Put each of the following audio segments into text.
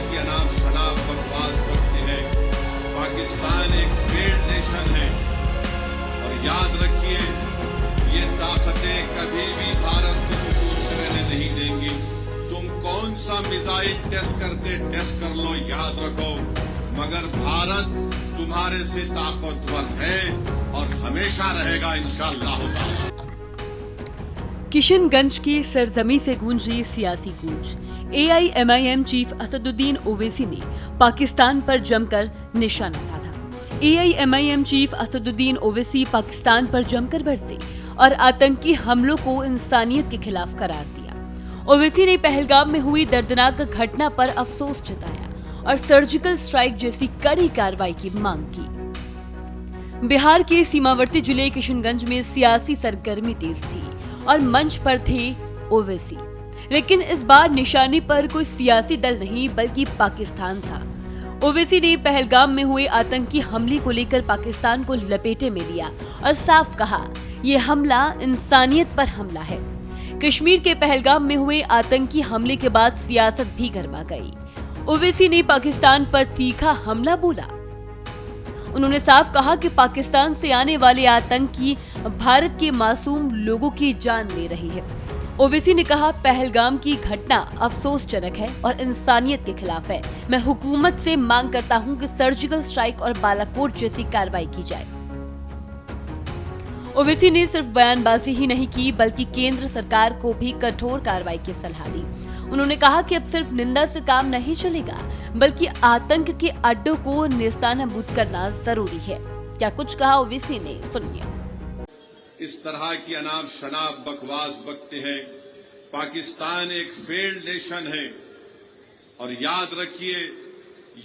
की अनाप शनाप बकवास करते हैं। पाकिस्तान एक फेल्ड नेशन है और याद रखिए ये ताकतें कभी भी भारत को सुकून से रहने नहीं देंगी। तुम कौन सा मिसाइल टेस्ट करते टेस्ट कर लो, याद रखो, मगर भारत तुम्हारे से ताकतवर है और हमेशा रहेगा इंशाअल्लाह ताला। किशनगंज की सरजमी से गूंजी सियासी गूंज। AIMIM चीफ असदुद्दीन ओवैसी ने पाकिस्तान पर जमकर निशाना साधा। AIMIM चीफ असदुद्दीन ओवैसी पाकिस्तान पर जमकर बरसे और आतंकी हमलों को इंसानियत के खिलाफ करार दिया। ओवैसी ने पहलगाम में हुई दर्दनाक घटना पर अफसोस जताया और सर्जिकल स्ट्राइक जैसी कड़ी कार्रवाई की मांग की। बिहार के सीमावर्ती जिले किशनगंज में सियासी सरगर्मी तेज थी और मंच पर थे ओवैसी, लेकिन इस बार निशाने पर कोई सियासी दल नहीं बल्कि पाकिस्तान था। ओवैसी ने पहलगाम में हुए आतंकी हमले को लेकर पाकिस्तान को लपेटे में लिया और साफ कहा, ये हमला इंसानियत पर हमला है। कश्मीर के पहलगाम में हुए आतंकी हमले के बाद सियासत भी गर्मा गई। ओवैसी ने पाकिस्तान पर तीखा हमला बोला। उन्होंने साफ कहा कि पाकिस्तान से आने वाले आतंकी भारत के मासूम लोगों की जान ले रही है। ओवैसी ने कहा, पहलगाम की घटना अफसोसजनक है और इंसानियत के खिलाफ है। मैं हुकूमत से मांग करता हूं कि सर्जिकल स्ट्राइक और बालाकोट जैसी कार्रवाई की जाए। ओवैसी ने सिर्फ बयानबाजी ही नहीं की बल्कि केंद्र सरकार को भी कठोर कार्रवाई की सलाह दी। उन्होंने कहा कि अब सिर्फ निंदा से काम नहीं चलेगा बल्कि आतंक के अड्डों को नेस्तानाबूद करना जरूरी है। क्या कुछ कहा ओवैसी ने, सुनिए। इस तरह की अनाप शनाप बकवास बकते हैं। पाकिस्तान एक फेल्ड नेशन है और याद रखिए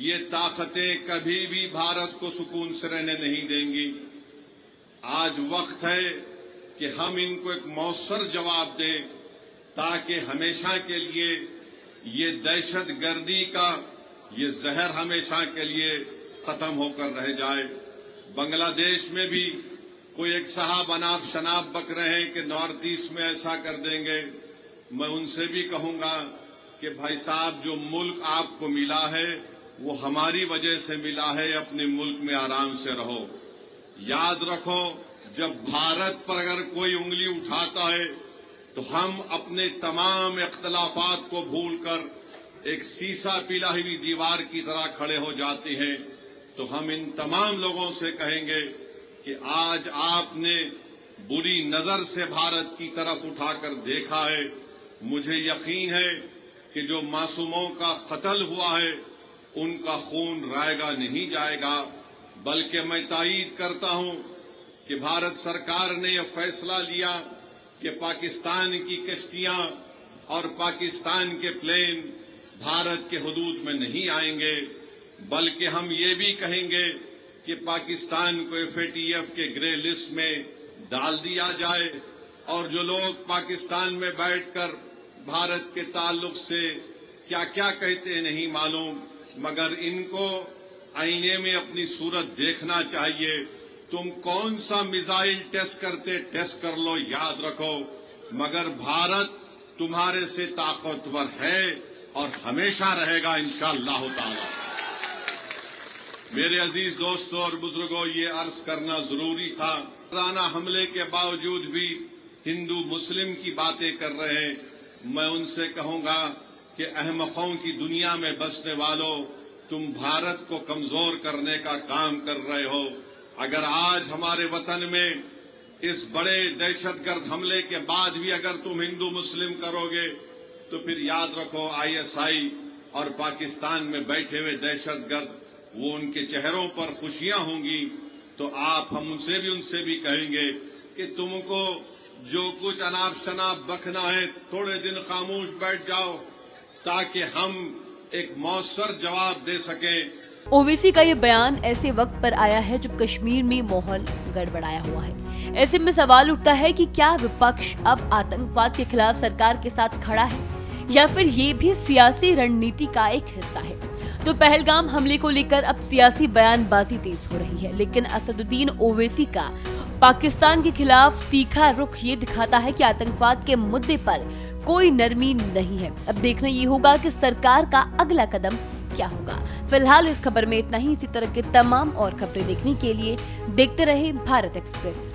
ये ताकतें कभी भी भारत को सुकून से रहने नहीं देंगी। आज वक्त है कि हम इनको एक मौसर जवाब दें ताकि हमेशा के लिए ये दहशतगर्दी का ये जहर हमेशा के लिए खत्म होकर रह जाए। बांग्लादेश में भी कोई एक साहब अनाप शनाप बक रहे हैं कि नॉर्थ ईस्ट में ऐसा कर देंगे। मैं उनसे भी कहूंगा कि भाई साहब, जो मुल्क आपको मिला है वो हमारी वजह से मिला है, अपने मुल्क में आराम से रहो। याद रखो, जब भारत पर अगर कोई उंगली उठाता है तो हम अपने तमाम इख्तलाफात को भूलकर एक सीसा पिला हुई दीवार की तरह खड़े हो जाते हैं। तो हम इन तमाम लोगों से कहेंगे कि आज आपने बुरी नजर से भारत की तरफ उठाकर देखा है। मुझे यकीन है कि जो मासूमों का कत्ल हुआ है उनका खून रायगा नहीं जाएगा, बल्कि मैं तायीद करता हूं कि भारत सरकार ने यह फैसला लिया कि पाकिस्तान की कश्तियां और पाकिस्तान के प्लेन भारत के हुदूद में नहीं आएंगे, बल्कि हम ये भी कहेंगे कि पाकिस्तान को FATF के ग्रे लिस्ट में डाल दिया जाए और जो लोग पाकिस्तान में बैठकर भारत के ताल्लुक से क्या क्या कहते हैं नहीं मालूम, मगर इनको आईने में अपनी सूरत देखना चाहिए। तुम कौन सा मिसाइल टेस्ट करते टेस्ट कर लो, याद रखो, मगर भारत तुम्हारे से ताकतवर है और हमेशा रहेगा इंशाअल्लाह ताला। मेरे अजीज दोस्तों और बुजुर्गों, ये अर्ज करना जरूरी था। राना हमले के बावजूद भी हिंदू मुस्लिम की बातें कर रहे हैं। मैं उनसे कहूंगा कि अहमकों की दुनिया में बसने वालों, तुम भारत को कमजोर करने का काम कर रहे हो। अगर आज हमारे वतन में इस बड़े दहशतगर्द हमले के बाद भी अगर तुम हिंदू मुस्लिम करोगे तो फिर याद रखो ISI और पाकिस्तान में बैठे हुए दहशतगर्द वो उनके चेहरों पर खुशियां होंगी। तो हम उनसे भी कहेंगे कि तुमको जो कुछ अनाप शनाप बकना है थोड़े दिन खामोश बैठ जाओ ताकि हम एक मौसर जवाब दे सकें। ओवैसी का ये बयान ऐसे वक्त पर आया है जब कश्मीर में माहौल गड़बड़ाया हुआ है। ऐसे में सवाल उठता है कि क्या विपक्ष अब आतंकवाद के खिलाफ सरकार के साथ खड़ा है या फिर ये भी सियासी रणनीति का एक हिस्सा है। तो पहलगाम हमले को लेकर अब सियासी बयानबाजी तेज हो रही है, लेकिन असदुद्दीन ओवैसी का पाकिस्तान के खिलाफ तीखा रुख ये दिखाता है कि आतंकवाद के मुद्दे पर कोई नरमी नहीं है। अब देखना ये होगा कि सरकार का अगला कदम क्या होगा। फिलहाल इस खबर में इतना ही। इसी तरह के तमाम और खबरें देखने के लिए देखते रहे भारत एक्सप्रेस।